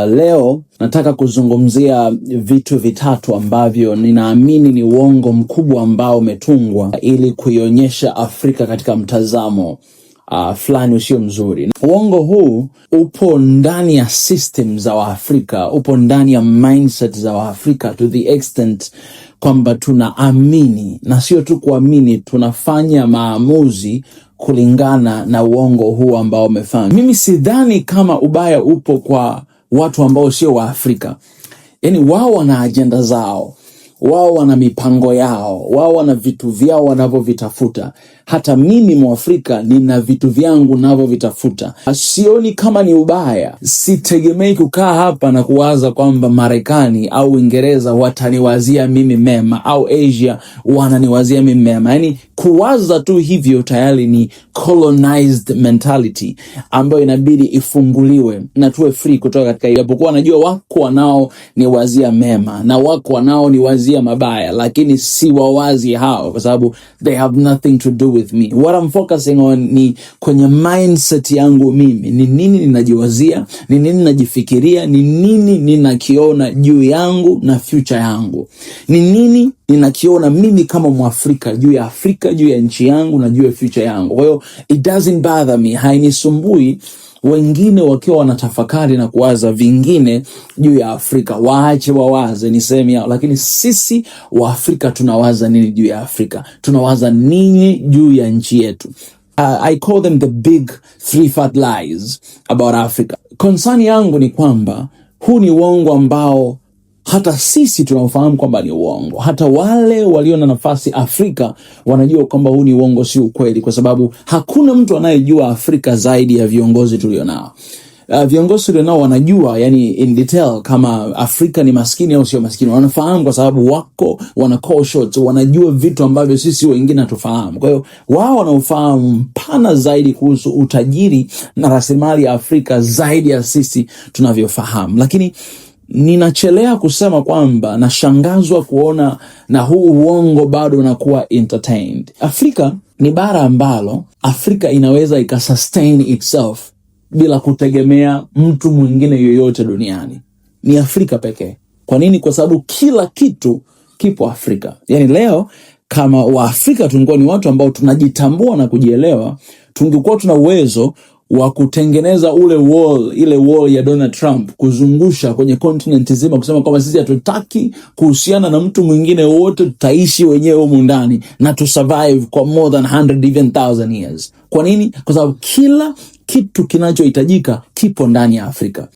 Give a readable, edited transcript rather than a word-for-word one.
Leo nataka kuzungumzia vitu vitatu ambavyo ninaamini ni uongo mkubwa ambao umetungwa ili kuionyesha Afrika katika mtazamo fulani usio mzuri. Uongo huu upo ndani ya system za Waafrika, upo ndani ya mindset za Waafrika to the extent kwamba tunaamini, na sio tu kuamini, tunafanya maamuzi kulingana na uongo huu ambao umefanya. Mimi sidhani kama ubaya upo kwa watu ambao sio Waafrika. Yaani wao wana agenda zao, wao wana mipango yao, wao wana vitu vyao wanavyovitafuta. Hata mimi Mwafrika nina vitu vyangu ninavyovitafuta. Sioni kama ni ubaya. Sitegemei kukaa hapa na kuwaza kwamba Marekani au Uingereza wataniwazia mimi mema au Asia wananiwazia mimi mema. Yaani kuwaza tu hivyo tayari ni colonized mentality ambayo inabidi ifunguliwe na tuwe free kutoka katika hiyo. Japokuwa najua wako wanao niwazia mema na wako wanao niwazia mabaya, lakini si wawazi hao kwa sababu they have nothing to do with me. What I'm focusing on ni kwenye mindset yangu mimi. Ni nini ninajiwazia, ni nini najifikiria, ni nini ninakiona juu yangu na future yangu. Ni nini ninakiona mimi kama Mwafrika juu ya Afrika, juu ya nchi yangu na juu ya future yangu. Kwa hiyo it doesn't bother me, hainisumbui wengine wakiwa wanatafakari na kuwaza vingine juu ya Afrika. Waache wawaze, ni sehemu yao, lakini sisi Waafrika tunawaza nini juu ya Afrika? Tunawaza nini juu ya nchi yetu? I call them the big three fat lies about Africa. Concern yangu ni kwamba huu ni uongo ambao hata sisi tunafahamu kwamba ni uongo. Hata wale walio na nafasi Afrika wanajua kwamba huu ni uongo, si ukweli, kwa sababu hakuna mtu anayejua Afrika zaidi ya viongozi tulionao. Viongozi tulionao wanajua, yani in detail, kama Afrika ni maskini au sio maskini. Wanafahamu kwa sababu wako wana call shots, wanajua vitu ambavyo sisi wengine hatufahamu. Kwa hiyo wao wanaofahamu mpana zaidi kuhusu utajiri na rasilimali ya Afrika zaidi ya sisi tunavyofahamu. Lakini ninachelea kusema kwamba nashangazwa kuona na huu uongo bado unakuwa entertained. Afrika ni bara ambalo Afrika inaweza ikasustain itself bila kutegemea mtu mwingine yoyote duniani. Ni Afrika pekee. Kwa nini? Kwa sababu kila kitu kipo Afrika. Yani leo kama Waafrika tungekuwa ni watu ambao tunajitambua na kujielewa, tungekuwa tuna uwezo wa kutengeneza ile wall ya Donald Trump kuzungusha kwenye continent nzima, kusema kwamba sisi hatutaki kuhusiana na mtu mwingine wote, tutaishi wenyewe humu ndani na to survive kwa more than 100 even 1000 years. Kwa nini? Kwa sababu kila kitu kinachohitajika kipo ndani ya Afrika.